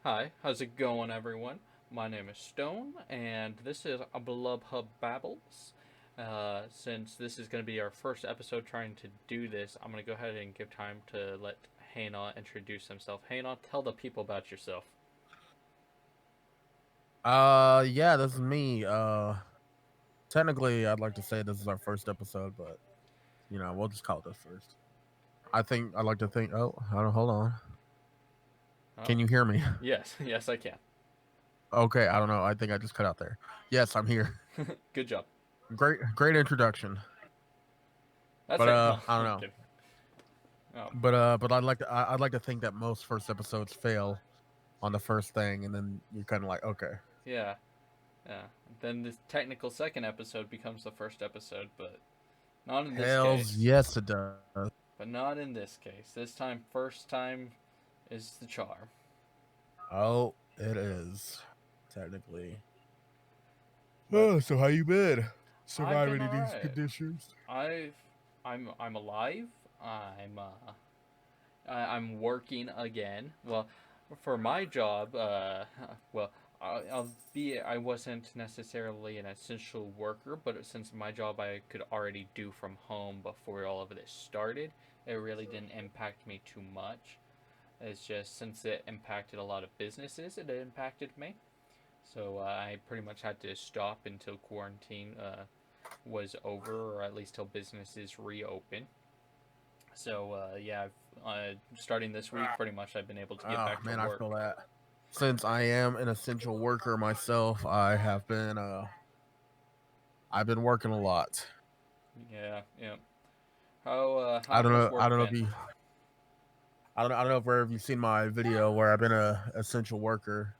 Hi, how's it going, everyone? My name is Stone, and this is a Blubhub Babbles. Since this is going to be our first episode trying to do this, I'm going to go ahead and give time to let Hana introduce himself. Hana, tell the people about yourself. Yeah, this is me. Technically, I'd like to say this is our first episode, but we'll just call it this first. I think I'd like to think. Oh, hold on. Oh, Can you hear me? yes, yes, I can. Okay, I don't know. I think I just cut out there. Yes, I'm here. Good job. Great introduction. That's But right. No, I don't I'm know. kidding. Oh, But I'd like to think that most first episodes fail on the first thing, and then you're kind of like, okay, yeah, yeah. Then the technical second episode becomes the first episode, but not in this hells case. yes it does. But not in this case. This time, first time is the charm. Oh, it is technically. But So how you been? I've been Surviving in these alright. conditions? I've I'm alive. I'm working again. Well, for my job, well, I wasn't necessarily an essential worker, but since my job I could already do from home before all of this started, it really didn't impact me too much. It's just since it impacted a lot of businesses, it impacted me. So I pretty much had to stop until quarantine was over, or at least till businesses reopen. So yeah, starting this week, pretty much I've been able to get Oh back to man, I work. feel that. Since I am an essential worker myself, I've been working a lot. Yeah, yeah. How I don't has know. I work don't know if been? you. I don't know if where have you seen my video where I've been a essential worker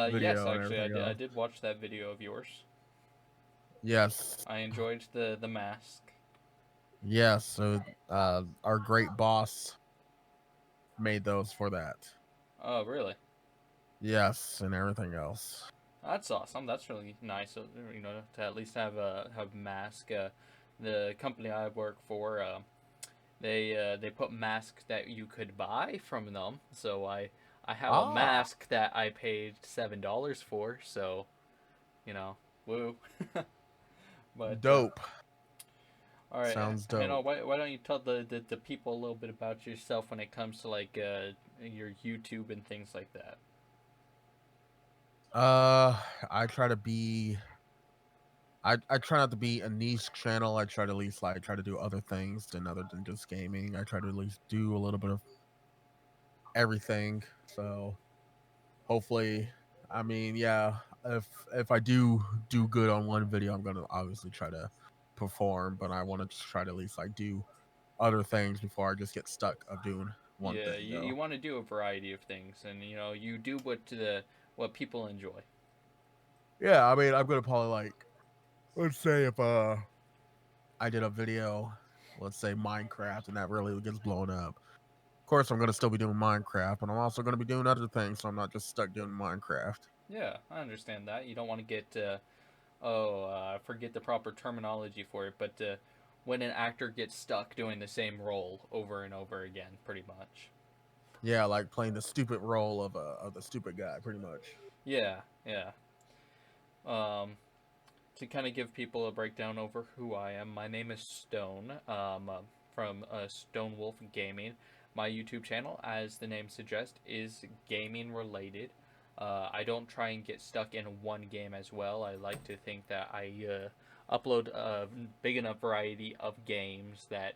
Yes, video and actually, everything I else. did watch that video of yours. Yes, I enjoyed the mask. yes. So our great boss made those for that. Oh, really? Yes, and everything else. That's awesome. That's really nice. You know, to at least have a mask. The company I work for, they put masks that you could buy from them. So I have a Ah, mask that I paid $7 for. So you know, woo. But dope. all right, Sounds Hannah, dope. why don't you tell the people a little bit about yourself when it comes to like your YouTube and things like that? Uh, I try to be I try not to be a niche channel. I try to at least like try to do other things than other than just gaming. I try to at least do a little bit of everything. So hopefully, I mean, yeah, if I do good on one video, I'm gonna obviously try to perform, but I want to try to at least like do other things before I just get stuck of doing one Yeah, thing you though. want to do a variety of things, and you know you do what people enjoy. Yeah, I mean, I'm gonna probably like let's say if I did a video, let's say Minecraft, and that really gets blown up. Of course, I'm gonna still be doing Minecraft, but I'm also gonna be doing other things, so I'm not just stuck doing Minecraft. Yeah, I understand that. You don't want to get I forget the proper terminology for it, but when an actor gets stuck doing the same role over and over again, pretty much. Yeah, like playing the stupid role of the stupid guy, pretty much. Yeah, yeah. Um, to kind of give people a breakdown over who I am, my name is Stone, from Stone Wolf Gaming. My YouTube channel, as the name suggests, is gaming related. I don't try and get stuck in one game as well. I like to think that I upload a big enough variety of games that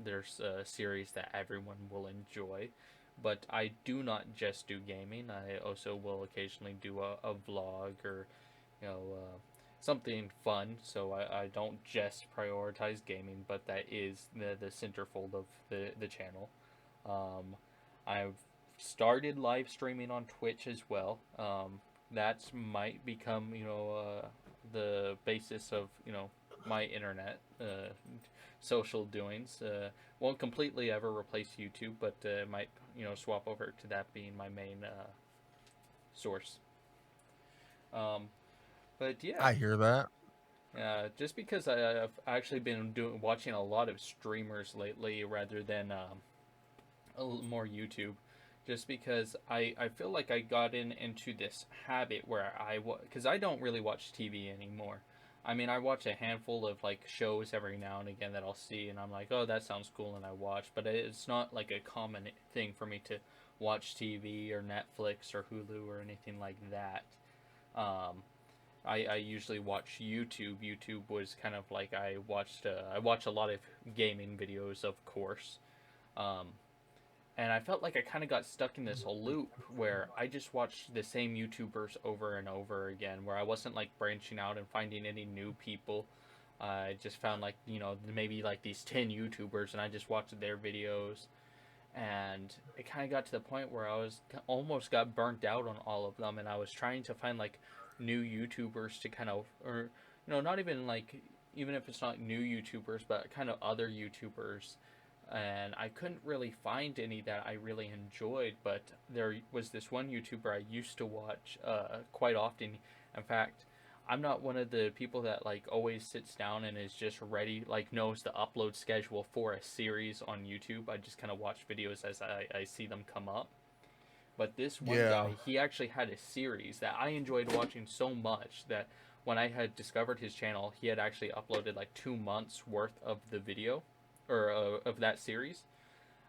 there's a series that everyone will enjoy. But I do not just do gaming. I also will occasionally do a vlog or you know, something fun. So I don't just prioritize gaming, but that is the centerfold of the channel. Um, I've started live streaming on Twitch as well. That might become the basis of my internet social doings. Won't completely ever replace YouTube, but might swap over to that being my main source. Um, but yeah, I hear that. just because I've actually been watching a lot of streamers lately rather than more YouTube, just because I feel like I got into this habit where because I don't really watch TV anymore. I mean, I watch a handful of like shows every now and again that I'll see, and I'm like, oh, that sounds cool, and I watch. But it's not like a common thing for me to watch TV or Netflix or Hulu or anything like that. Um, I usually watch YouTube. YouTube was kind of like I watch a lot of gaming videos, of course. Um, and I felt like I kind of got stuck in this whole loop where I just watched the same YouTubers over and over again, where I wasn't like branching out and finding any new people. I just found like maybe like these 10 YouTubers, and I just watched their videos, and it kind of got to the point where I was almost got burnt out on all of them, and I was trying to find like new YouTubers to kind of, or not even like, even if it's not new YouTubers, but kind of other YouTubers, and I couldn't really find any that I really enjoyed. But there was this one YouTuber I used to watch quite often. In fact, I'm not one of the people that like always sits down and is just ready, like knows the upload schedule for a series on YouTube. I just kind of watch videos as I see them come up. But this one Yeah. guy, he actually had a series that I enjoyed watching so much that when I had discovered his channel, he had actually uploaded like 2 months worth of the video, or of that series.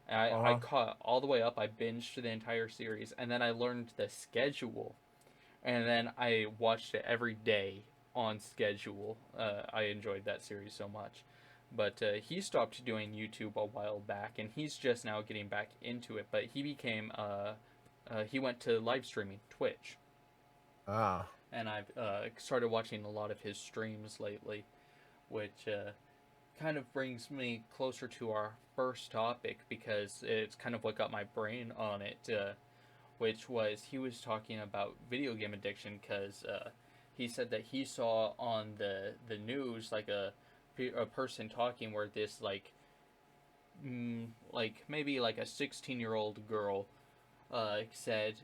I Uh-huh. caught all the way up. I binged the entire series, and then I learned the schedule, and then I watched it every day on schedule. I enjoyed that series so much. But he stopped doing YouTube a while back, and he's just now getting back into it. But he went to live streaming Twitch, Ah. and I've started watching a lot of his streams lately, which kind of brings me closer to our first topic because it's kind of what got my brain on it. Which was he was talking about video game addiction because he said that he saw on the news like a person talking where this like maybe like a 16-year-old girl said,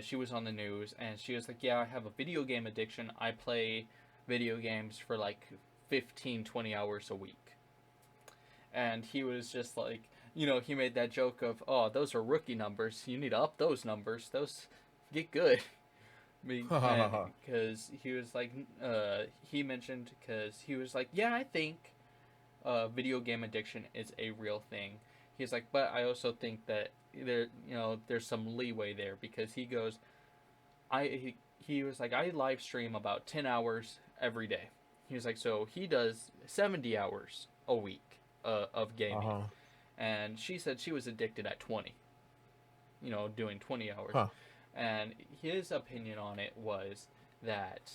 she was on the news and she was like, yeah, I have a video game addiction. I play video games for like 15-20 hours a week. And he was just like, he made that joke of, oh, those are rookie numbers. You need to up those numbers. Those get good. And because he was like, he mentioned, because he was like, yeah, I think video game addiction is a real thing. He's like, but I also think that there's some leeway there because he goes, he was like, I live stream about 10 hours every day. He was like, so he does 70 hours a week of gaming. Uh-huh. And she said she was addicted at 20, doing 20 hours. Huh. And his opinion on it was that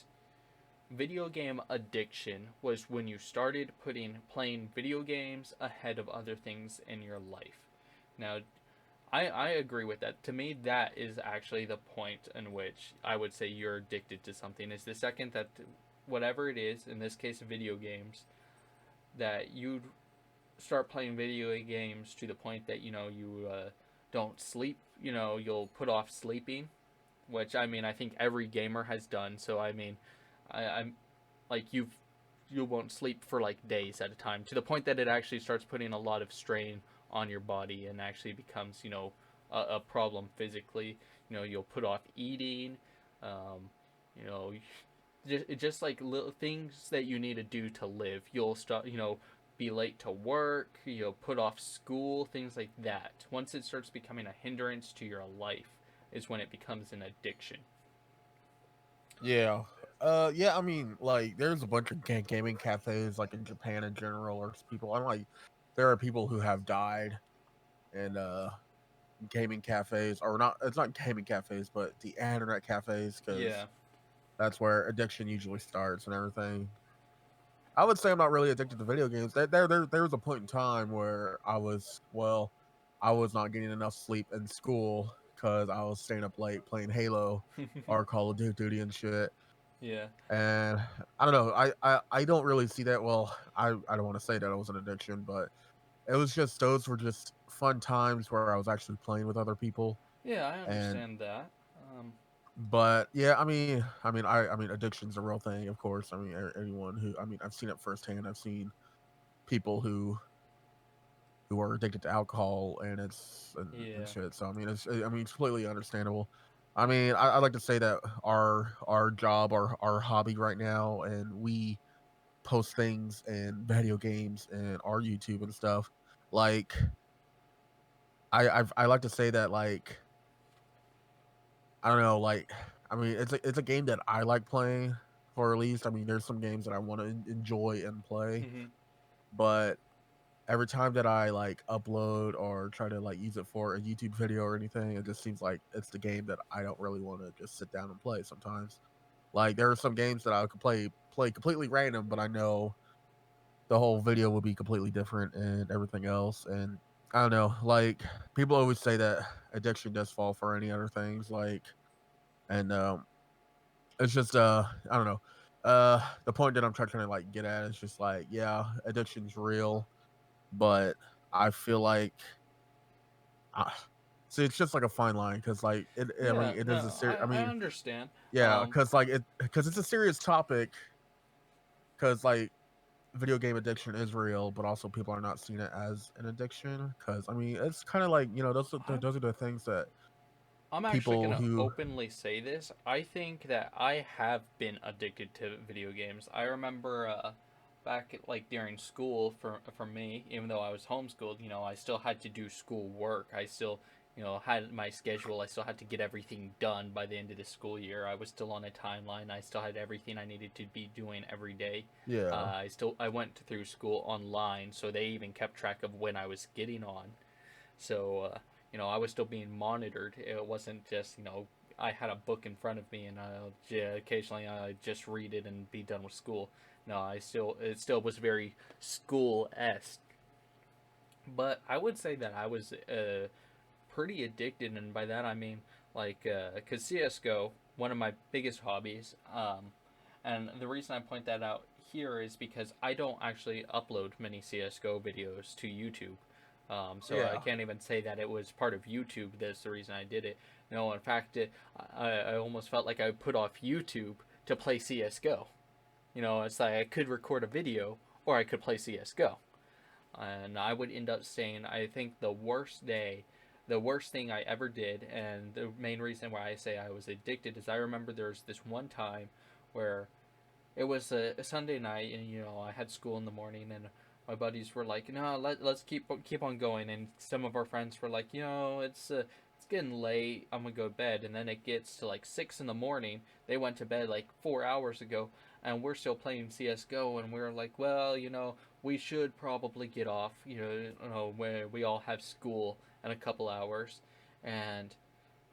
video game addiction was when you started playing video games ahead of other things in your life. Now, I agree with that. To me, that is actually the point in which I would say you're addicted to something. Is the second that whatever it is, in this case, video games, that you start playing video games to the point that you don't sleep. You'll put off sleeping, which I mean I think every gamer has done. So I mean, I'm like you won't sleep for like days at a time to the point that it actually starts putting a lot of strain on your body and actually becomes a problem physically. You'll put off eating. You know, just like little things that you need to do to live. You'll start be late to work, put off school, things like that. Once it starts becoming a hindrance to your life is when it becomes an addiction. Yeah. Yeah, I mean, like, there's a bunch of gaming cafes, like, in Japan in general, or people. I'm like, there are people who have died in gaming cafes, or not. It's not gaming cafes, but the internet cafes, because Yeah. that's where addiction usually starts and everything. I would say I'm not really addicted to video games. There was a point in time where I was not getting enough sleep in school because I was staying up late playing Halo or Call of Duty and shit. Yeah. And I don't know. I don't really see that. Well, I don't want to say that it was an addiction, but it was just those were just fun times where I was actually playing with other people. Yeah, I And understand that. but yeah, I mean, addiction's a real thing, of course. Anyone who, I've seen it firsthand. I've seen people who who are addicted to alcohol and Yeah. shit. So I mean it's completely understandable. I mean, I like to say that our job, our hobby right now, and we post things and video games and our YouTube and stuff. Like I like to say that like I don't know, like I mean it's a game that I like playing for at least. I mean, there's some games that I want to enjoy and play, Hmm. but every time that I like upload or try to like use it for a YouTube video or anything, it just seems like it's the game that I don't really want to just sit down and play sometimes. Like there are some games that I could play completely random, but I know the whole video will be completely different and everything else. And I don't know, like people always say that addiction does fall for any other things, like and it's just I don't know. The point that I'm trying to like get at is just like, yeah, addiction's real, but I feel like uh, see it's just like a fine line because like I Yeah, mean it is a no, serious I I mean understand. yeah because like it because it's a serious topic because like video game addiction is real, but also people are not seeing it as an addiction because I mean it's kind of like I'm those are the things that I'm actually people gonna who openly say this. I think that I have been addicted to video games. I remember back like during school for me, even though I was homeschooled, I still had to do school work. I still, had my schedule. I still had to get everything done by the end of the school year. I was still on a timeline. I still had everything I needed to be doing every day. yeah I went through school online, so they even kept track of when I was getting on. So, I was still being monitored. It wasn't just, I had a book in front of me and occasionally I just read it and be done with school. No, it still was very school esque. But I would say that I was pretty addicted, and by that I mean like, because CS:GO, one of my biggest hobbies, and the reason I point that out here is because I don't actually upload many CS:GO videos to YouTube. So I yeah can't even say that it was part of YouTube. That's the reason I did it. No, in fact, I almost felt like I put off YouTube to play CS:GO. It's like I could record a video or I could play CS:GO, and I would end up saying I think the worst thing I ever did, and the main reason why I say I was addicted is I remember there was this one time where it was a Sunday night, and I had school in the morning, and my buddies were like, "No, let's keep on going," and some of our friends were like, it's getting late. I'm gonna go to bed, and then it gets to like 6 in the morning. They went to bed like 4 hours ago, and we're still playing CS:GO, and we're like, well, we should probably get off. Where we all have school in a couple hours, and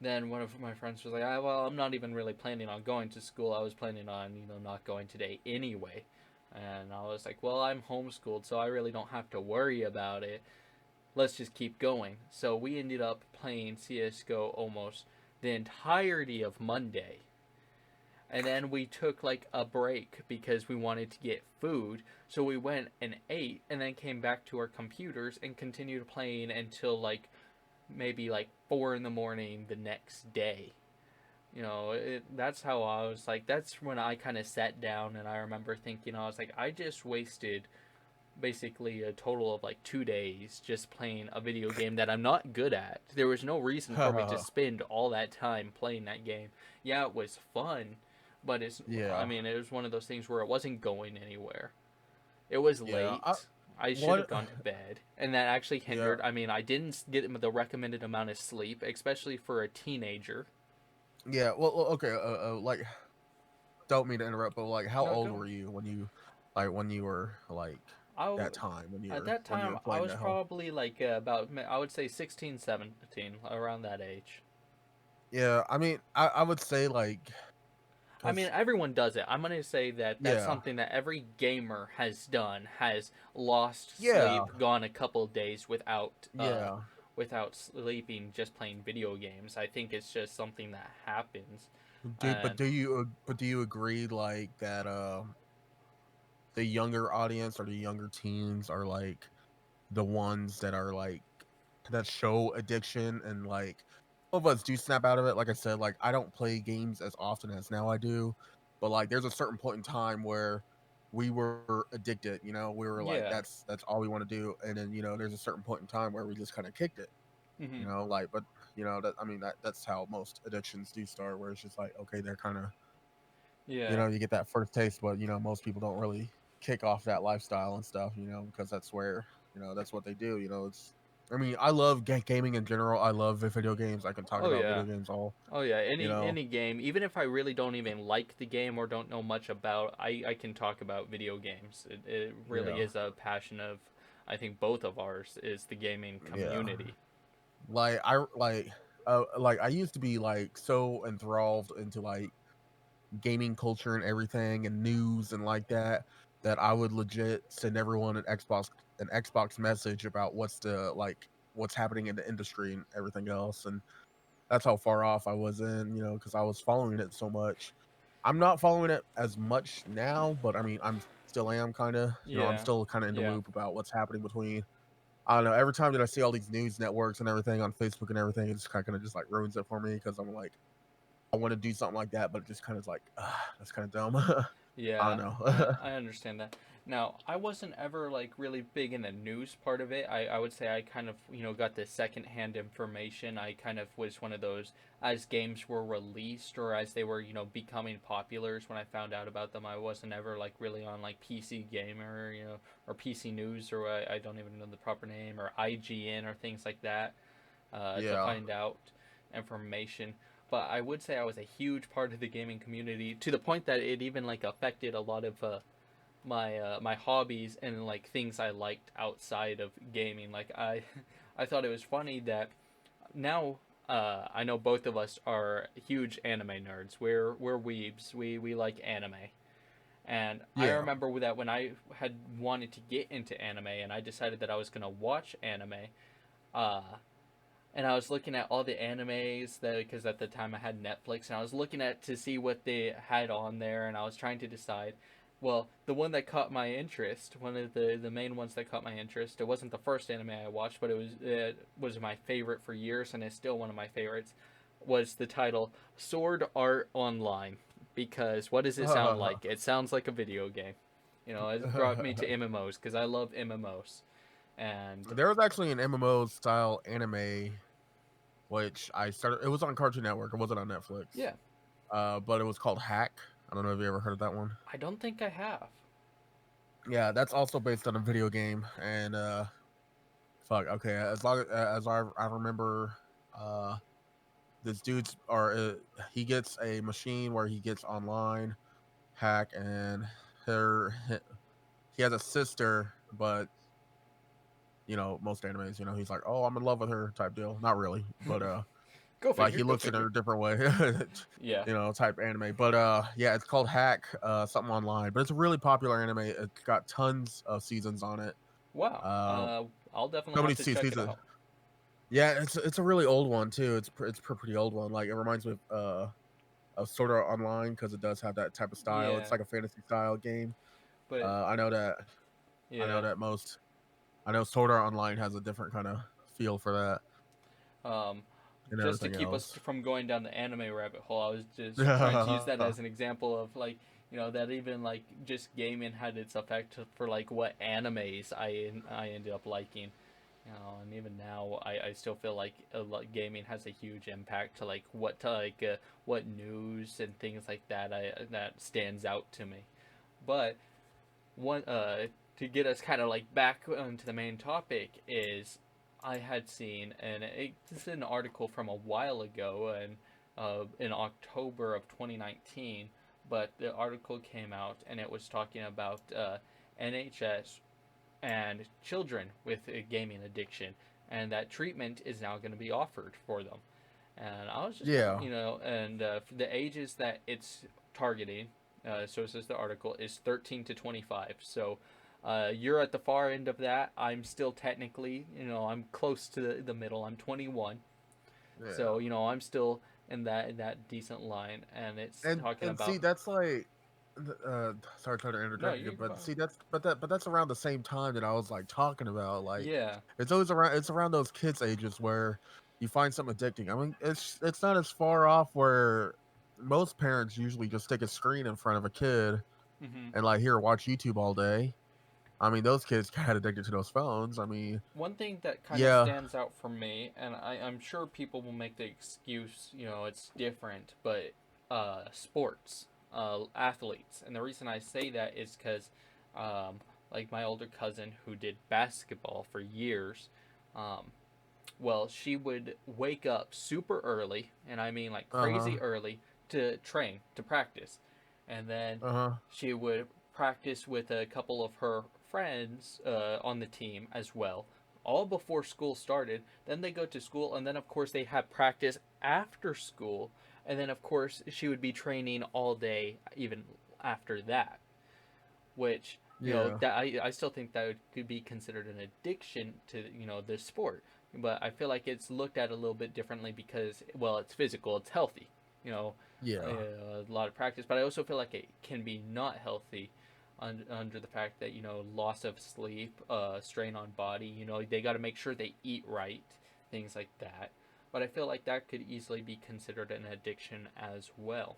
then one of my friends was like, well, I'm not even really planning on going to school. I was planning on, not going today anyway. And I was like, well, I'm homeschooled, so I really don't have to worry about it. Let's just keep going. So we ended up playing CSGO almost the entirety of Monday. And then we took like a break because we wanted to get food. So we went and ate and then came back to our computers and continued playing until like maybe like 4 in the morning the next day. That's how I was like, that's when I kind of sat down and I remember thinking, I was like, I just wasted basically a total of like 2 days just playing a video game that I'm not good at. There was no reason for me to spend all that time playing that game. Yeah, it was fun, but I yeah mean, it was one of those things where it wasn't going anywhere. It was yeah late. I should have what gone to bed, and that actually yeah hindered. I mean, I didn't get the recommended amount of sleep, especially for a teenager. yeah okay like don't mean to interrupt, but like how No, old go. were you when you were like I that time At that when you time were I playing was that whole probably like about, I would say, 16, 17, around that age. yeah I mean I would say like I mean, because everyone does it. I'm gonna say that that's yeah something that every gamer has done. Has lost yeah sleep, gone a couple days yeah without sleeping, just playing video games. I think it's just something that happens, but and do you agree like that the younger audience or the younger teens are like the ones that are like that show addiction and like some of us do snap out of it. Like I said, I don't play games as often as now I do, but like there's a certain point in time where we were addicted. You know, we were like, Yeah. that's all we want to do. And then there's a certain point in time where we just kind of kicked it. Hmm. Like, but that I mean that's how most addictions do start, where it's just like, okay, they're kind of Yeah. you get that first taste, but most people don't really kick off that lifestyle and stuff, because that's where that's what they do. It's I mean, I love gaming in general. I love video games. I can talk Oh about yeah. video games all Oh yeah. you know Any game, even if I really don't even like the game or don't know much about, I can talk about video games. It really yeah, is a passion of, I think both of ours is the gaming yeah. community. Like I used to be like so enthralled into like gaming culture and everything and news and like that I would legit send everyone an Xbox message about what's happening in the industry and everything else. And that's how far off I was because I was following it so much. I'm not following it as much now, but I mean, I'm still am kind of, I'm Yeah. still kind of in the Yeah. loop about what's happening between. I don't know. Every time that I see all these news networks and everything on Facebook and everything, it's kind of just like ruins it for me because I'm like, I want to do something like that, but it just kind of like, that's kind of dumb. I don't Yeah, know. I understand that. Now, I wasn't ever like really big in the news part of it. I would say I kind of, got the secondhand information. I kind of was one of those as games were released or as they were, becoming popular when I found out about them. I wasn't ever like really on like PC Gamer, or PC News or I don't even know the proper name or IGN or things like that to Yeah. find out information. But I would say I was a huge part of the gaming community to the point that it even like affected a lot of my hobbies and like things I liked outside of gaming. Like I I thought it was funny that now I know both of us are huge anime nerds. We're weebs. We like anime. And I Yeah. remember that when I had wanted to get into anime and I decided that I was gonna watch anime, uh, and I was looking at all the animes that because at the time I had Netflix and I was looking at to see what they had on there and I was trying to decide. Well, the one that caught my interest, one of the main ones that caught my interest, it wasn't the first anime I watched, but it was my favorite for years and it's still one of my favorites. Was the title Sword Art Online? Because what does it sound like? It sounds like a video game. It brought me to MMOs because I love MMOs, and There was actually an MMO style anime which I started. It was on Cartoon Network. It wasn't on Netflix. yeah, But it was called Hack. I don't know if you ever heard of that one. I don't think I have. Yeah, that's also based on a video game. And fuck. Okay, as long as I remember, uh, this dude's or he gets a machine where he gets online hack and her he has a sister, but most animes, he's like, oh, I'm in love with her type deal. Not really, but Go like figure. he Go looks at her figure. a different way, Yeah. type anime. But yeah, it's called Hack, something online. But it's a really popular anime. It's got tons of seasons on it. Wow. Uh, I'll definitely so many have to check it seasons. out. Yeah, it's a really old one too. It's a pretty old one. Like it reminds me of Sword Art Online because it does have that type of style. It's Yeah, like a fantasy style game. but I know that. I know yeah. that most. I know Sword Art Online has a different kind of feel for that Um, and just to everything keep us else. from going down the anime rabbit hole, I was just trying to use that as an example of like that even like just gaming had its effect for like what animes I ended up liking. And even now, I still feel like gaming has a huge impact to like what news and things like that that stands out to me. But one to get us kind of like back onto the main topic is I had seen and this is an article from a while ago and in October of 2019, but the article came out and it was talking about NHS and children with a gaming addiction and that treatment is now going to be offered for them. And I was just kind of, Yeah. and for the ages that it's targeting, so it says the article, is 13 to 25. So you're at the far end of that. I'm still technically, I'm close to the middle. I'm 21. Yeah. So, I'm still in that decent line. And it's talking And see, about, that's like, sorry, trying to no, interject you, you're but fine. see, that's around the same time that I was like talking about. Like, Yeah. it's around those kids' ages where you find something addicting. I mean, it's not as far off where most parents usually just stick a screen in front of a kid Mm-hmm. and like here watch YouTube all day. I mean, those kids got addicted to those phones. I mean, One thing that kind of yeah, stands out for me, and I'm sure people will make the excuse, it's different, but sports, athletes. And the reason I say that is because, like my older cousin who did basketball for years, um, well, she would wake up super early, and I mean like uh huh, crazy early, to train, to practice. And then uh huh, she would practice with a couple of her friends on the team as well, all before school started. Then they go to school, and then of course they have practice after school. And then of course she would be training all day, even after that, which yeah, that I still think that could be considered an addiction to this sport, but I feel like it's looked at a little bit differently because, well, it's physical, it's healthy, you know yeah, a lot of practice, but I also feel like it can be not healthy under the fact that loss of sleep, strain on body, they got to make sure they eat right, things like that. But I feel like that could easily be considered an addiction as well,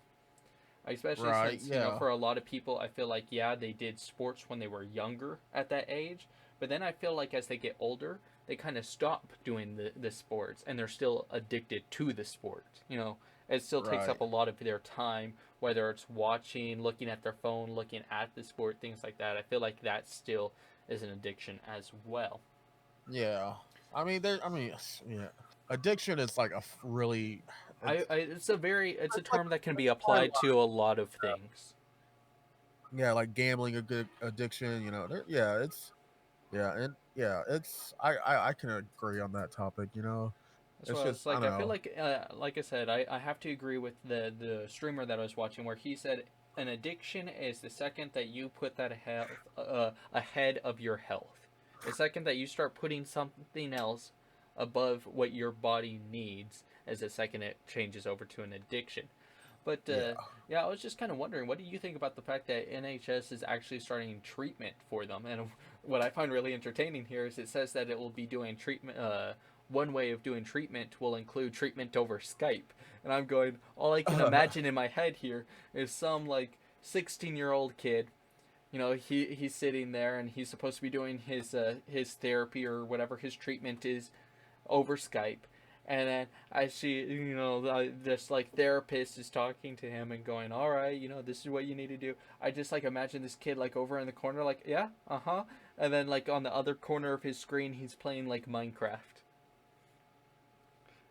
especially right, since yeah, for a lot of people I feel like, yeah, they did sports when they were younger at that age, but then I feel like as they get older they kind of stop doing the sports, and they're still addicted to the sport. It still takes right, up a lot of their time, whether it's watching, looking at their phone, looking at the sport, things like that. I feel like that still is an addiction as well. yeah. I mean, yeah. Addiction is like really, It's a it's like term that can a be fine applied line. to a lot of things. Yeah, like gambling, a good addiction. Yeah, it's I can agree on that topic. That's It's why I just was I like, don't I feel know. like I said, I have to agree with the streamer that I was watching, where he said an addiction is the second that you put that health ahead of your health. The second that you start putting something else above what your body needs, is the second it changes over to an addiction. But Yeah. yeah, I was just kind of wondering, what do you think about the fact that NHS is actually starting treatment for them? And what I find really entertaining here is it says that it will be doing treatment. One way of doing treatment will include treatment over Skype. And I'm going, all I can imagine in my head here is some like 16-year-old kid. He's sitting there and he's supposed to be doing his therapy or whatever his treatment is over Skype. And then I see, this like therapist is talking to him and going, "All right, this is what you need to do." I just like imagine this kid like over in the corner, like, "Yeah, uh huh," and then like on the other corner of his screen, he's playing like Minecraft.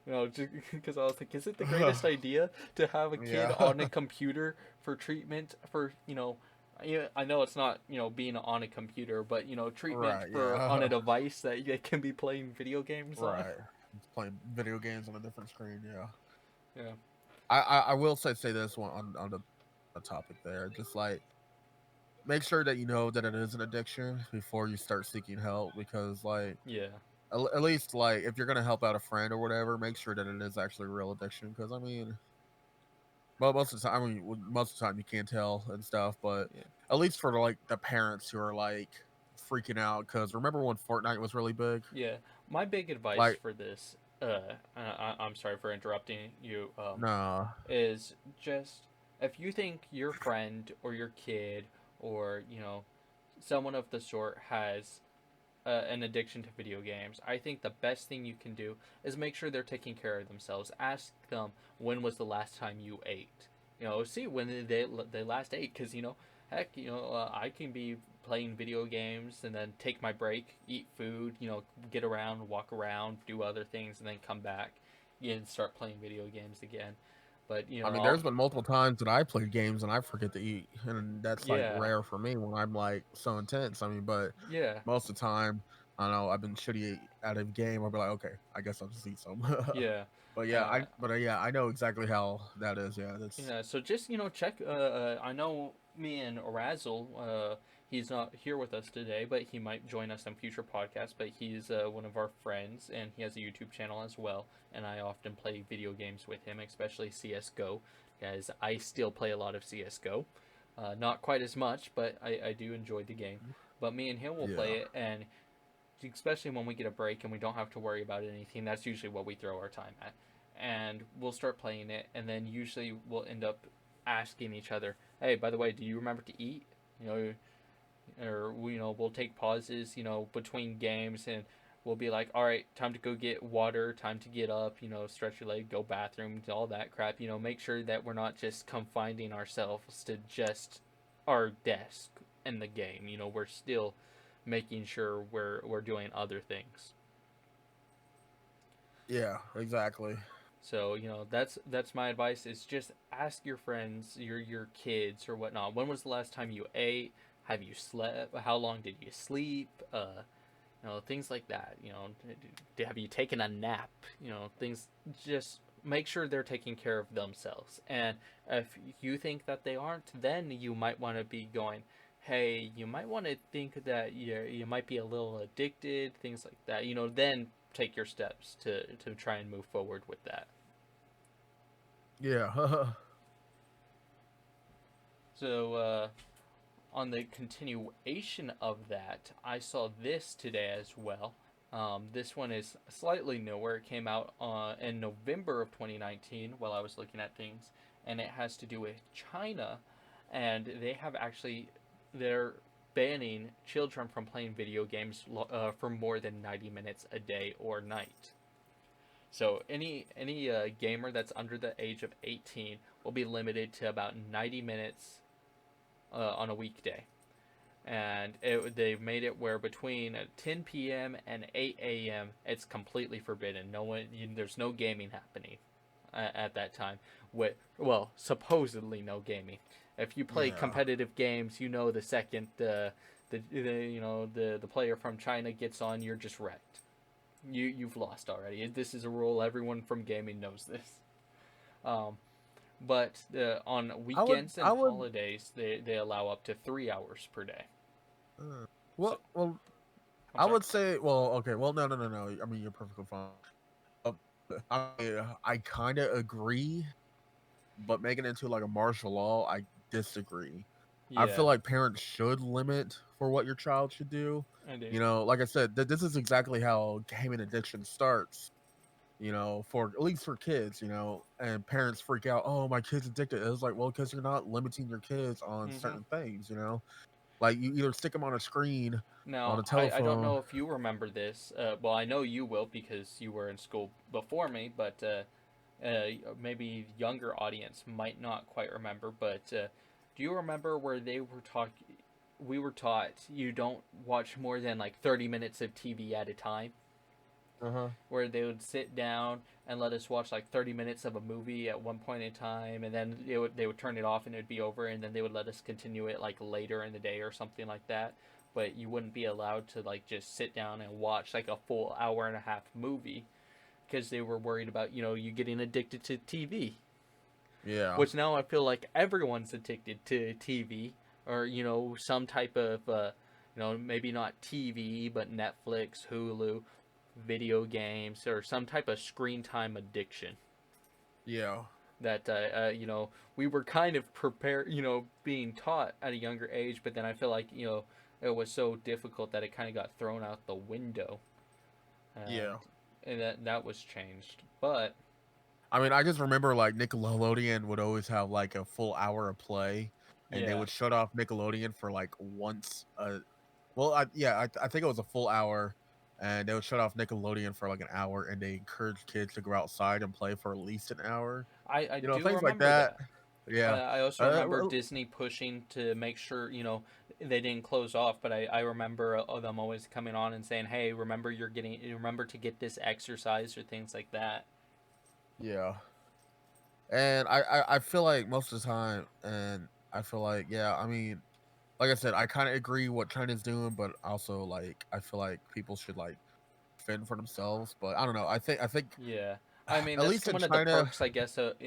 Because I was like, is it the greatest idea to have a kid Yeah. on a computer for treatment for Yeah, I know it's not being on a computer, but treatment Right. for on a Yeah. device that you can be playing video games on. Right. It's playing video games on a different screen. Yeah. Yeah. I will say this one on the topic there. Just like make sure that you know that it is an addiction before you start seeking help, because like Yeah. at least like if you're gonna help out a friend or whatever, make sure that it is actually a real addiction. Because I mean, well, most of the time, most of the time you can't tell and stuff, but Yeah. at least for like the parents who are like freaking out, because remember when Fortnite was really big? Yeah. My big advice Like, for this, I'm sorry for interrupting you, nah, is just, if you think your friend or your kid or, someone of the sort has an addiction to video games, I think the best thing you can do is make sure they're taking care of themselves. Ask them, when was the last time you ate? See when they last ate, because heck, I can be playing video games and then take my break, eat food, get around, walk around, do other things, and then come back and start playing video games again. But I mean, I'll there's been multiple times that I played games and I forget to eat, and that's like yeah, rare for me when I'm like so intense. I mean, but yeah, most of the time, I don't know I've been shitty at a game. I'll be like, okay, I guess I'll just eat some. yeah. But yeah, Uh, I know exactly how that is. Yeah, that's Yeah, so just check. I know me and Razzle. He's not here with us today, but he might join us on future podcasts. But he's one of our friends, and he has a YouTube channel as well. And I often play video games with him, especially CS:GO. Guys, I still play a lot of CS:GO. Not quite as much, but I do enjoy the game. But me and him will play yeah, it, and especially when we get a break and we don't have to worry about anything, that's usually what we throw our time at. And we'll start playing it, and then usually we'll end up asking each other, "Hey, by the way, do you remember to eat?" You know, or we'll take pauses, between games, and we'll be like, all right, time to go get water, time to get up, stretch your leg, go bathroom, all that crap. Make sure that we're not just confining ourselves to just our desk in the game. We're still making sure we're doing other things. Yeah, exactly. So that's my advice, is just ask your friends, your kids or whatnot. When was the last time you ate? Have you slept? How long did you sleep? Things like that. Have you taken a nap? Things. Just make sure they're taking care of themselves. And if you think that they aren't, then you might want to be going, hey, you might want to think that you might be a little addicted, things like that. Then take your steps to try and move forward with that. Yeah. So, on the continuation of that, I saw this today as well. This one is slightly newer. It came out in November of 2019 while I was looking at things, and it has to do with China, and they have actually they're banning children from playing video games for more than 90 minutes a day or night. So any gamer that's under the age of 18 will be limited to about 90 minutes on a weekday. And they've made it where between 10 p.m. and 8 a.m. it's completely forbidden. There's no gaming happening at that time. Well, supposedly no gaming. If you play Yeah. competitive games, the second the player from China gets on, you're just wrecked. You've lost already. This is a rule. Everyone from gaming knows this. Um, but on I would weekends and I would holidays, they allow up to 3 hours per day. uh, So well, I'm I sorry. would say, well, okay, well, no. I mean, you're perfectly fine. Uh, I kind of agree, but making it into like a martial law, I disagree. I feel Yeah, like parents should limit for what your child should do. I do. Like I said, this is exactly how gaming addiction starts. For at least for kids, and parents freak out. Oh, my kid's addicted. It's like, well, because you're not limiting your kids on Hmm. certain things. Like you either stick them on a screen, on Now, a I don't telephone. know if you remember this. Well, I know you will because you were in school before me, but maybe younger audience might not quite remember. But do you remember where they were talking? We were taught you don't watch more than like 30 minutes of TV at a time, Uh huh. where they would sit down and let us watch like 30 minutes of a movie at one point in time, and then they would turn it off and it'd be over, and then they would let us continue it like later in the day or something like that. But you wouldn't be allowed to like just sit down and watch like a full hour and a half movie because they were worried about you getting addicted to TV. Yeah. Which now I feel like everyone's addicted to TV, or some type of maybe not TV but Netflix, Hulu, video games, or some type of screen time addiction Yeah. that we were kind of prepared, being taught at a younger age, but then I feel like it was so difficult that it kind of got thrown out the window, and Yeah. that was changed. But I mean, I just remember like Nickelodeon would always have like a full hour of play, and they yeah, would shut off Nickelodeon for like once. Well, I think it was a full hour, and they would shut off Nickelodeon for like an hour, and they encourage kids to go outside and play for at least an hour. I do Things like remember that. that. Yeah. I also remember Uh, Disney pushing to make sure they didn't close off. But I remember them always coming on and saying, "Hey, remember to get this exercise," or things like that. yeah. And I feel like most of the time, and I feel like, yeah, I mean, like I said, I kind of agree what China's doing, but also like I feel like people should like fend for themselves. But I don't know. I think Yeah, I mean at that's least in one of the China, perks, I guess, of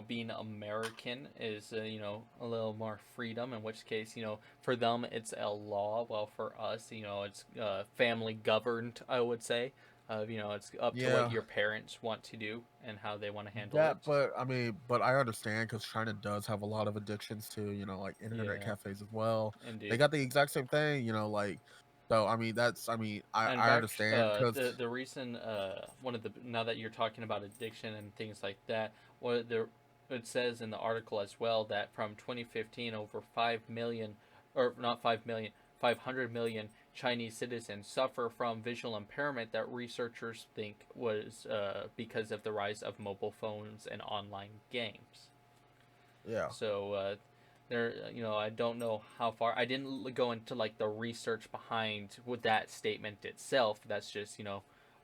being American is a little more freedom. In which case, for them it's a law, while for us, it's family governed. I would say, it's up to what yeah, your parents want to do and how they want to handle that. it. But I mean, but I understand because China does have a lot of addictions too. Like internet Yeah, cafes as well. They indeed. got the exact same thing. Like so. I mean, that's. I mean, I In I fact, understand because the reason one of the now that you're talking about addiction and things like that, what there it says in the article as well that from 2015, over 5 million or not 5 million, 500 million Chinese citizens suffer from visual impairment that researchers think was because of the rise of mobile phones and online games. Yeah. So I don't know how far. I didn't go into like the research behind with that statement itself. That's just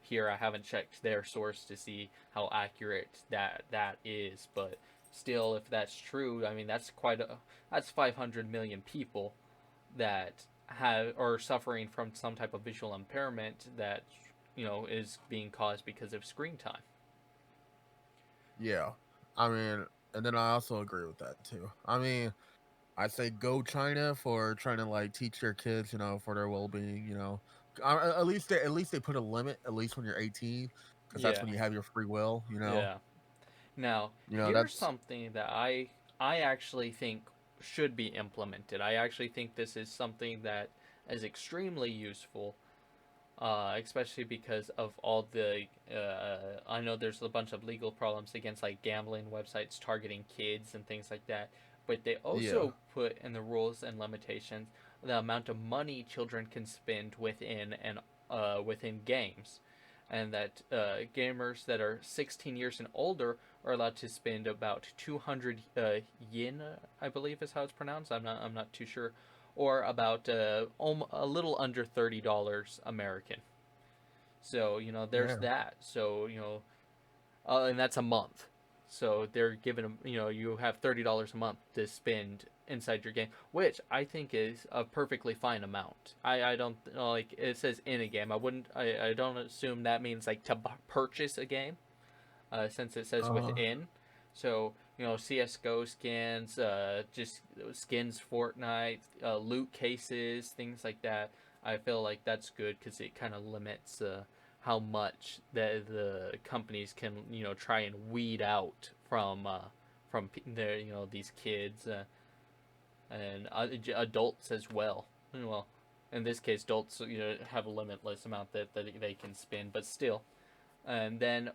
here I haven't checked their source to see how accurate that is. But still, if that's true, I mean that's 500 million people that have or suffering from some type of visual impairment that is being caused because of screen time. Yeah. I mean, and then I also agree with that too. I mean, I say go China for trying to like teach their kids, for their well being. At least they put a limit. At least when you're 18, because that's Yeah, when you have your free will. yeah. Now, here's That's something that I actually think should be implemented. I actually think this is something that is extremely useful, especially because of all the. I know there's a bunch of legal problems against like gambling websites targeting kids and things like that, but they yeah. also put in the rules and limitations the amount of money children can spend within games, and that gamers that are 16 years and older are allowed to spend about 200 yin, I believe is how it's pronounced. I'm not too sure, or about a little under $30 American. So there's Yeah. that. So and that's a month. So they're giving them, you have $30 a month to spend inside your game, which I think is a perfectly fine amount. I don't like it says in a game. I don't assume that means like to purchase a game, since it says Uh. within. So CS:GO skins, just skins, Fortnite, loot cases, things like that. I feel like that's good because it kind of limits how much the companies can try and weed out from their these kids and adults as well. Well, in this case, adults have a limitless amount that they can spend, but still. And then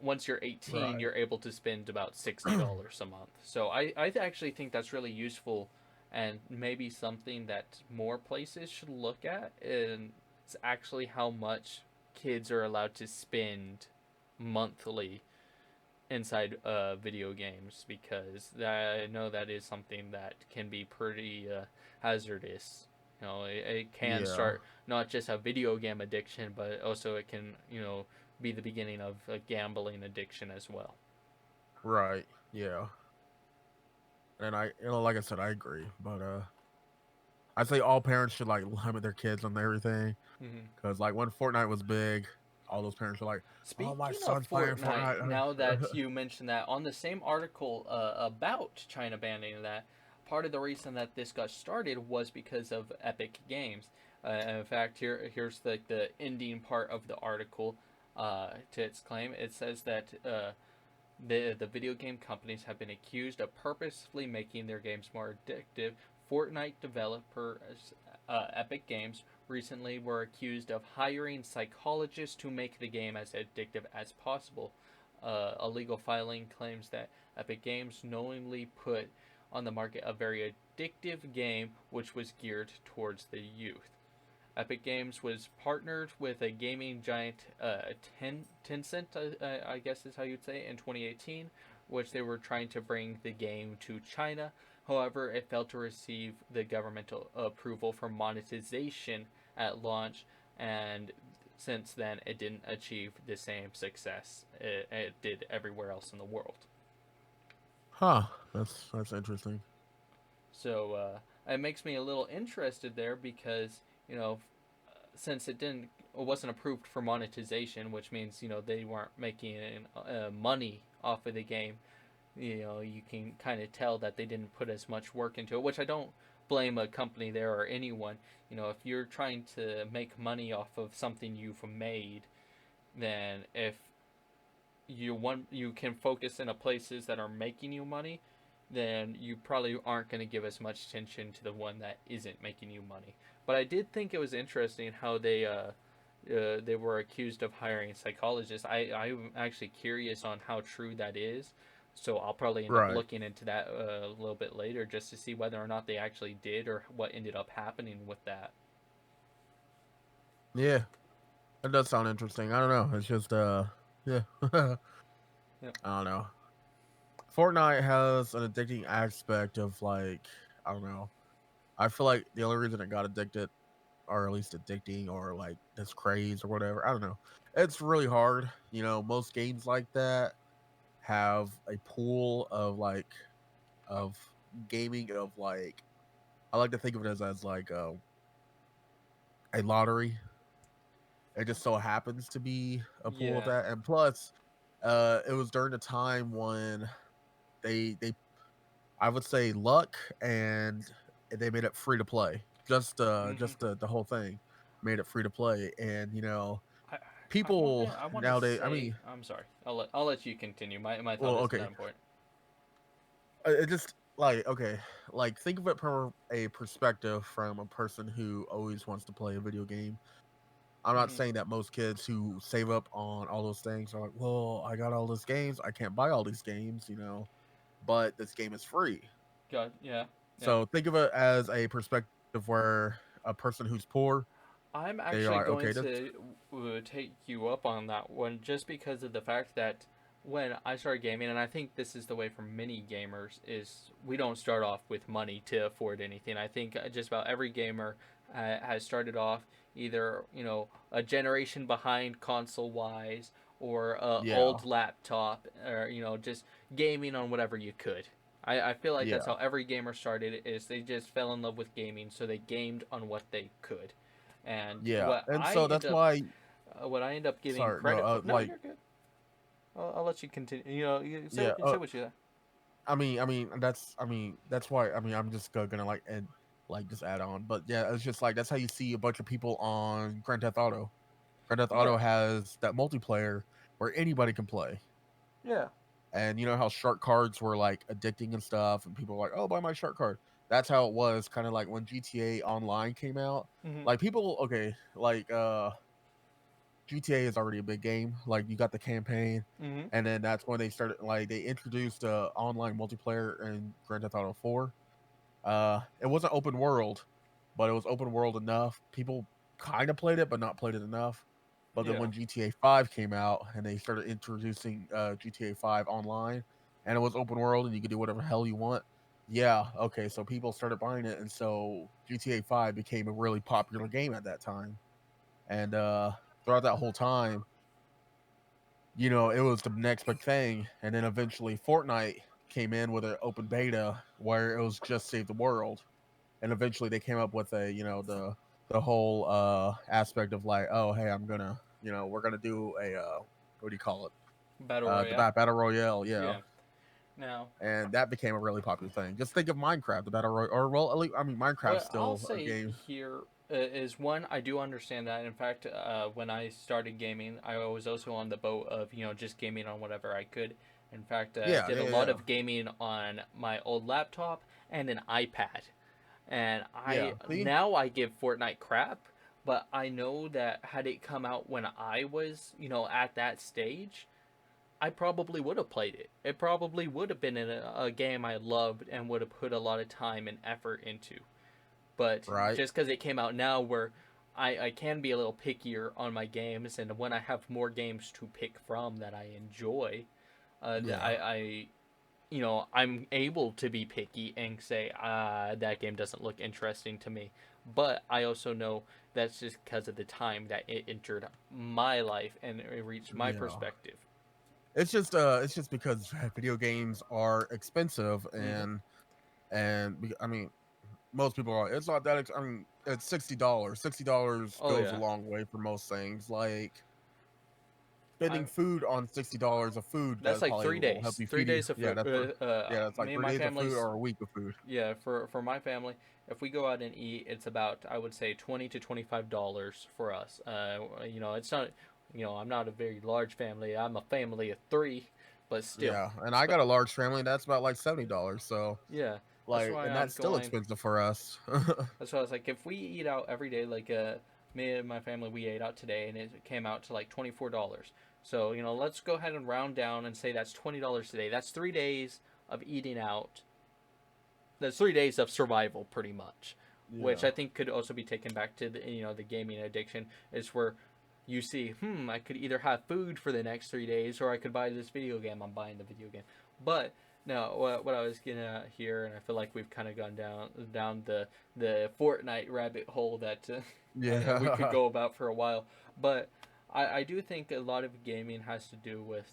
once you're 18, Right. you're able to spend about $60 a month. So I actually think that's really useful and maybe something that more places should look at. And it's actually how much kids are allowed to spend monthly inside video games, because I know that is something that can be pretty hazardous. It can Yeah. start not just a video game addiction, but also it can be the beginning of a gambling addiction as well. Right. Yeah. And like I said, I agree. But I say all parents should like limit their kids on everything. Mm-hmm. Because like when Fortnite was big, all those parents were like, "Oh, my Speaking of son's playing Fortnite, Fortnite." now that you mentioned that, on the same article about China banning that, part of the reason that this got started was because of Epic Games. In fact, here's the ending part of the article to its claim. It says that the video game companies have been accused of purposefully making their games more addictive. Fortnite developer Epic Games recently were accused of hiring psychologists to make the game as addictive as possible. A legal filing claims that Epic Games knowingly put on the market a very addictive game which was geared towards the youth. Epic Games was partnered with a gaming giant, Tencent, I guess is how you'd say, in 2018, which they were trying to bring the game to China. However, it failed to receive the governmental approval for monetization at launch, and since then, it didn't achieve the same success it did everywhere else in the world. Huh. That's interesting. So it makes me a little interested there because since it wasn't approved for monetization, which means they weren't making money off of the game. You can kind of tell that they didn't put as much work into it, which I don't blame a company there or anyone. If you're trying to make money off of something you've made, then if you can focus in a places that are making you money, then you probably aren't going to give as much attention to the one that isn't making you money. But I did think it was interesting how they were accused of hiring psychologists. I'm actually curious on how true that is. So I'll probably end up Right. looking into that a little bit later just to see whether or not they actually did or what ended up happening with that. Yeah. That does sound interesting. I don't know. It's just yeah. I Yep. don't know. Fortnite has an addicting aspect of like, I don't know. I feel like the only reason it got addicted, or at least addicting, or like this craze or whatever, I don't know. It's really hard. Most games like that have a pool of of gaming of like, I like to think of it as like a lottery. It just so happens to be a pool of Yeah. that, and plus, it was during the time when they I would say luck, and they made it free to play. Hmm. Just the whole thing made it free to play, and I people I want to nowadays. I say mean, I'm sorry. I'll let you continue. My thought well, isn't that okay, important. it just like okay, like think of it from a perspective from a person who always wants to play a video game. I'm not Hmm. saying that most kids who save up on all those things are like, well, I got all these games, I can't buy all these games, but this game is free. God, yeah, yeah. So think of it as a perspective where a person who's poor, I'm they're actually like, going okay, this, to take you up on that one just because of the fact that when I started gaming, and I think this is the way for many gamers, is we don't start off with money to afford anything. I think just about every gamer has started off either a generation behind console wise or a yeah, old laptop or just gaming on whatever you could. I feel like that's yeah, how every gamer started is they just fell in love with gaming so they gamed on what they could and yeah, and so that's why. what I end up giving Sorry, no, credit for. No, like, you're good. I'll let you continue. You yeah, say what you. that's why. I'm just gonna like and like just add on, but yeah, it's just like that's how you see a bunch of people on Grand Theft Auto. Grand Theft Auto Yeah, has that multiplayer where anybody can play. yeah. And you know how shark cards were like addicting and stuff, and people were like, "Oh, buy my shark card." That's how it was, kind of like when GTA Online came out. Hmm. Like people, okay, like GTA is already a big game. Like you got the campaign, Hmm. and then that's when they started. Like they introduced online multiplayer in Grand Theft Auto 4. It wasn't open world, but it was open world enough. People kind of played it, but not played it enough. But then Yeah, when GTA 5 came out and they started introducing GTA 5 online, and it was open world and you could do whatever hell you want. Yeah, okay, so people started buying it, and so GTA 5 became a really popular game at that time. And throughout that whole time, it was the next big thing. And then eventually Fortnite came in with an open beta where it was just save the world. And eventually they came up with the whole aspect of like, oh hey, I'm gonna we're gonna do a what do you call it? battle The royale. battle royale, yeah. Yeah. Now, And that became a really popular thing. Just think of Minecraft, the battle royale, or well, at least, I mean, Minecraft's what I'll still a say game. here is one I do understand that. In fact, when I started gaming, I was also on the boat of just gaming on whatever I could. In fact, Yeah, did a yeah, lot yeah, of gaming on my old laptop and an iPad. And yeah. I See, now I give Fortnite crap, but I know that had it come out when I was, at that stage, I probably would have played it. It probably would have been a game I loved and would have put a lot of time and effort into. But right? just because it came out now, where I can be a little pickier on my games, and when I have more games to pick from that I enjoy, that Yeah, I'm able to be picky and say, that game doesn't look interesting to me. But I also know that's just because of the time that it entered my life and it reached my yeah. perspective. It's just because video games are expensive, Hmm. I mean, most people are. It's not that. I mean, it's $60. $60 Oh goes a yeah, long way for most things. Like I spending food on $60 of food that's that like probably three will help days. you 3 days of Yeah, food. that's yeah, that's like Me and 3 my days of food family's or a week of food. yeah for my family. If we go out and eat, it's about I would say $20 to $25 for us. It's not. I'm not a very large family. I'm a family of three, but still, Yeah, and I sp- got a large family. That's about like $70. So yeah. That's like, why and I'm that's still going. expensive for us. That's why I was like, if we eat out every day, like me and my family, we ate out today, and it came out to like $24. So, let's go ahead and round down and say that's $20 a day. That's 3 days of eating out. That's 3 days of survival, pretty much, which Yeah. I think could also be taken back to the gaming addiction, is where you see, I could either have food for the next 3 days or I could buy this video game. I'm buying the video game. But no, what I was getting at here, and I feel like we've kind of gone down the Fortnite rabbit hole that we could Yeah. go about for a while. But I do think a lot of gaming has to do with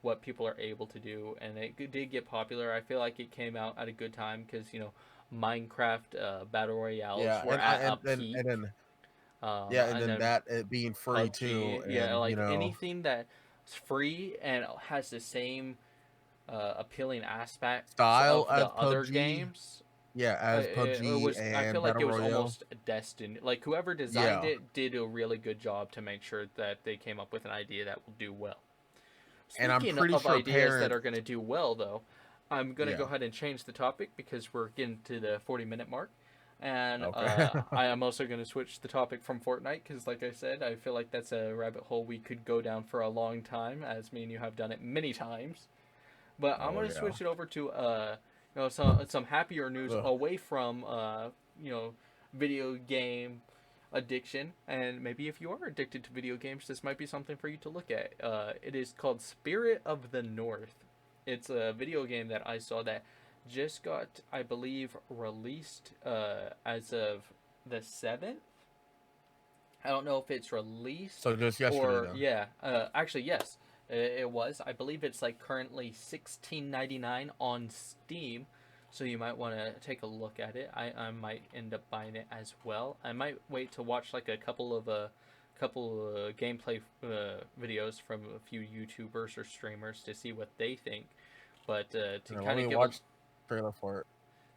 what people are able to do, and it did get popular. I feel like it came out at a good time because Minecraft battle royales Yeah, were at a peak. and then yeah, and And then then that it being free too, PUBG, yeah, and like anything that's free and has the same appealing aspects style of the as other PUBG. games. Yeah, as It PUBG was. I feel and like Battle it was Royale. almost destined. Like whoever designed Yeah, it did a really good job to make sure that they came up with an idea that will do well. and I'm Speaking pretty of sure ideas that parents. are going to do well, though, I'm going to go Yeah. ahead and change the topic because we're getting to the 40-minute mark. And Okay. I am also going to switch the topic from Fortnite because, like I said, I feel like that's a rabbit hole we could go down for a long time, as me and you have done it many times. But I'm Oh going to yeah. switch it over to some happier news Ugh. away from you know video game addiction, and maybe if you are addicted to video games, this might be something for you to look at. It is called Spirit of the North. It's a video game that I saw that just got, I believe, released as of the 7th. I don't know if it's released So just yesterday or, then. yeah. Actually, yes, it was. I believe it's like currently $16.99 on Steam, so you might want to take a look at it. I might end up buying it as well. I might wait to watch like a couple gameplay videos from a few YouTubers or streamers to see what they think. But to Let kind me of give a watch trailer for it.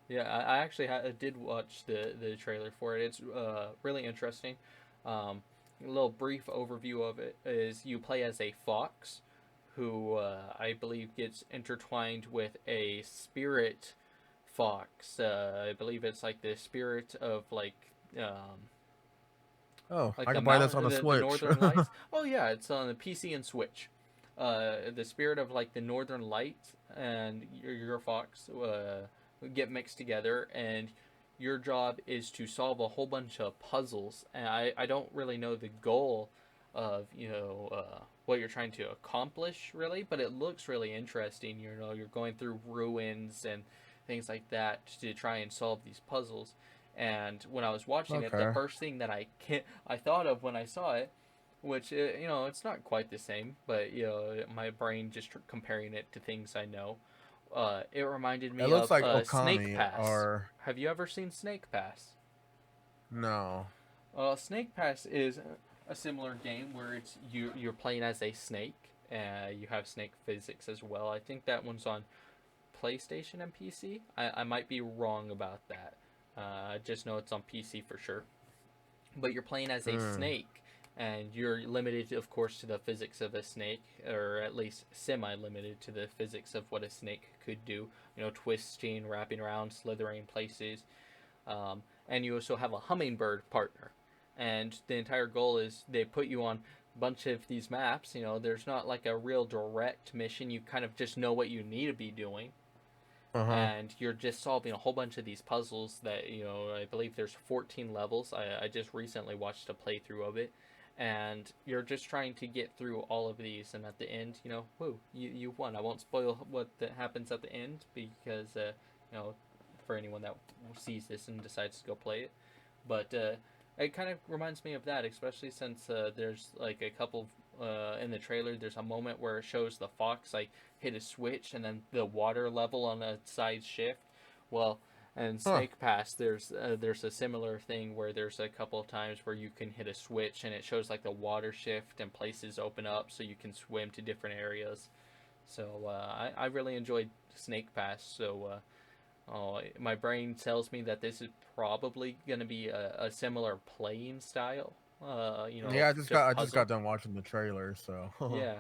yeah, I actually did watch the trailer for it. It's really interesting. A little brief overview of it is you play as a fox who I believe gets intertwined with a spirit fox. I believe it's like the spirit of Oh, like I the can buy this mount on the the Switch. northern lights. Oh yeah, it's on the PC and Switch. The spirit of like the northern lights and your fox get mixed together, and your job is to solve a whole bunch of puzzles. And I don't really know the goal of what you're trying to accomplish really, but it looks really interesting. You're going through ruins and things like that to try and solve these puzzles. And when I was watching it, the Okay. first thing that I thought of when I saw it, which it's not quite the same, but my brain just comparing it to things I know. It reminded It me looks of like Snake Okami Pass. or Have you ever seen Snake Pass? no. Snake Pass is a similar game where it's you're playing as a snake. You have snake physics as well. I think that one's on PlayStation and PC. I might be wrong about that. I just know it's on PC for sure. But you're playing as a Hmm. snake, and you're limited, of course, to the physics of a snake, or at least semi-limited to the physics of what a snake could do. Twisting, wrapping around, slithering places. And you also have a hummingbird partner. And the entire goal is they put you on a bunch of these maps. There's not like a real direct mission. You kind of just know what you need to be doing, Uh-huh. and you're just solving a whole bunch of these puzzles that I believe there's 14 levels. I just recently watched a playthrough of it, and you're just trying to get through all of these, and at the end, woo, you won. I won't spoil what happens at the end because you know for anyone that sees this and decides to go play it, but it kind of reminds me of that, especially since there's like a couple in the trailer. There's a moment where it shows the fox like hit a switch and then the water level on the side shift. Well, and Huh. Snake Pass, there's a similar thing where there's a couple of times where you can hit a switch and it shows like the water shift and places open up so you can swim to different areas. So I really enjoyed Snake Pass. So my brain tells me that this is probably going to be a similar playing style. Yeah, Just I just puzzle. got done watching the trailer, so Yeah.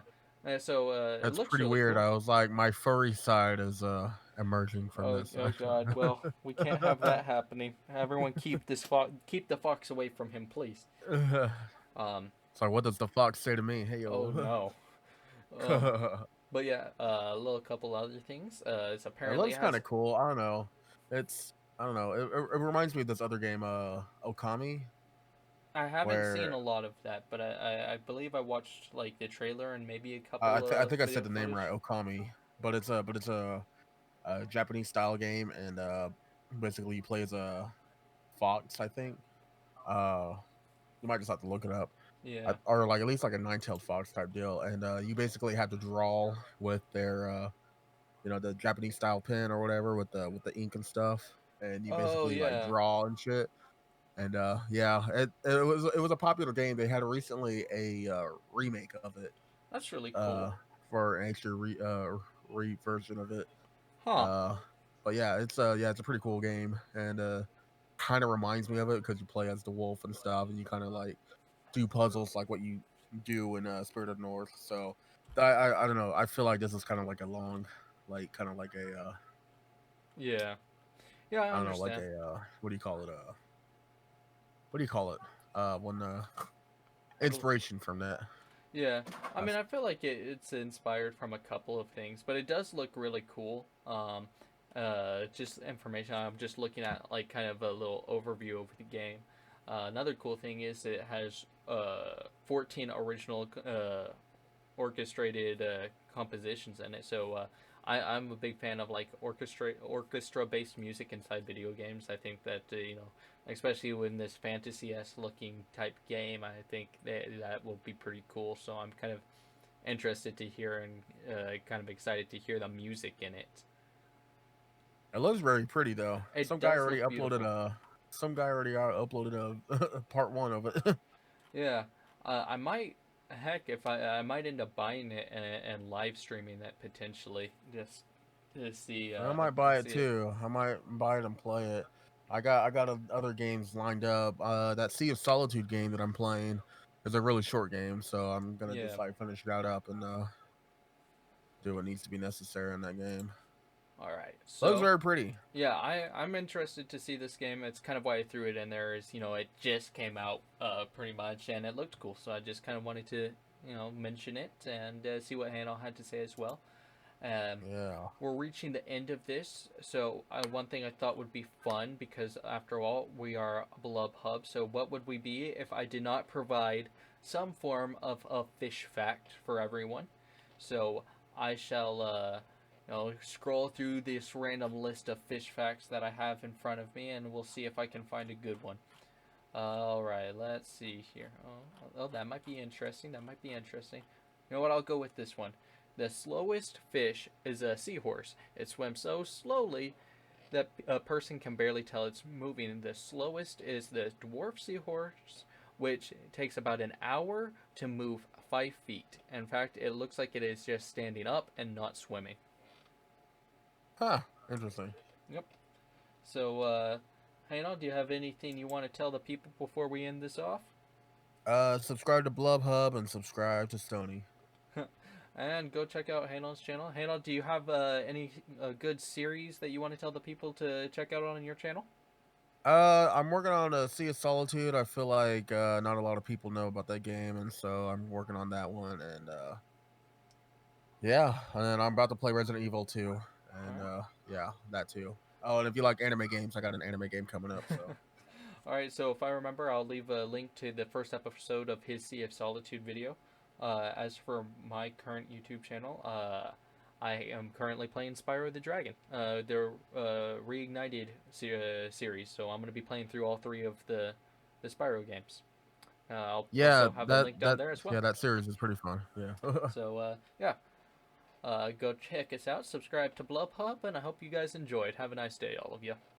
So it that's looks pretty really weird. cool. I was like, my furry side is emerging from Oh, this. oh God. Well, we can't have that happening. Everyone, keep the fox away from him, please. So Um. what does the fox say to me? Hey Oh yo. no. Um, but yeah, a little couple other things. It's It apparently looks kind has. of cool. I don't know. I don't know. It reminds me of this other game, Okami, I haven't seen where a lot of that, but I believe I watched like the trailer and maybe a couple I of think I said video the name right, footage. Okami, but it's a Japanese style game, and basically you play as a fox. I think. You might just have to look it up. Yeah. Or like at least like a nine-tailed fox type deal, and you basically have to draw with their the Japanese style pen or whatever with the ink and stuff, and you Oh basically like yeah, draw and shit. And yeah, it was a popular game. They had recently a remake of it that's really uh cool. for an extra re version of it. Huh? Uh, but yeah, it's a pretty cool game, and kind of reminds me of it because you play as the wolf and stuff, and you kind of like do puzzles like what you do in Spirit of North. So I don't know. I feel like this is kind of like a long, like kind of like a Yeah. Yeah, I I don't know, like understand. a what do you call it? What do you call it? When It'll. inspiration from that. Yeah, I Uh, mean, I feel like it's inspired from a couple of things, but it does look really cool. Just information. I'm just looking at like kind of a little overview of the game. Another cool thing is it has 14 original orchestrated compositions in it. So I'm a big fan of like orchestra based music inside video games. I think that especially when this fantasy s looking type game, I think that will be pretty cool. So I'm kind of interested to hear and kind of excited to hear the music in it. it looks very pretty though. It does look beautiful. Some guy already uploaded a part one of it. Yeah, I might. Heck, if I might end up buying it and live streaming it potentially, just to see I might buy it see it. too. I might buy it and play it. I got other games lined up. That Sea of Solitude game that I'm playing is a really short game, so I'm gonna Yeah. just like finish that up and do what needs to be necessary in that game. All right. Looks So very pretty. yeah, I'm interested to see this game. It's kind of why I threw it in there. Is it just came out pretty much and it looked cool, so I just kind of wanted to mention it and see what Hannah had to say as well. Um, Yeah. we're reaching the end of this, so one thing I thought would be fun because after all we are Blubhub. So what would we be if I did not provide some form of a fish fact for everyone? So I shall scroll through this random list of fish facts that I have in front of me, and we'll see if I can find a good one. All right, let's see here. Oh, that might be interesting. That might be interesting. You know what? I'll go with this one. The slowest fish is a seahorse. It swims so slowly that a person can barely tell it's moving. The slowest is the dwarf seahorse, which takes about an hour to move 5 feet. In fact, it looks like it is just standing up and not swimming. Huh. Interesting. Yep. So, Hayno, do you have anything you want to tell the people before we end this off? Subscribe to Blubhub and subscribe to Stony. And go check out Hayno's channel. Hayno, do you have any good series that you want to tell the people to check out on your channel? I'm working on a Sea of Solitude. I feel like not a lot of people know about that game, and so I'm working on that one. And yeah, and then I'm about to play Resident Evil 2, All and right. yeah, that too. Oh, and if you like anime games, I got an anime game coming up. So All right, so if I remember, I'll leave a link to the first episode of his Sea of Solitude video. As for my current YouTube channel, I am currently playing Spyro the Dragon, their reignited series. So I'm going to be playing through all three of the Spyro games. I'll yeah, also have a link down there as well. that series is pretty fun. Yeah. So yeah, go check us out. Subscribe to Blubhub, and I hope you guys enjoyed. Have a nice day, all of you.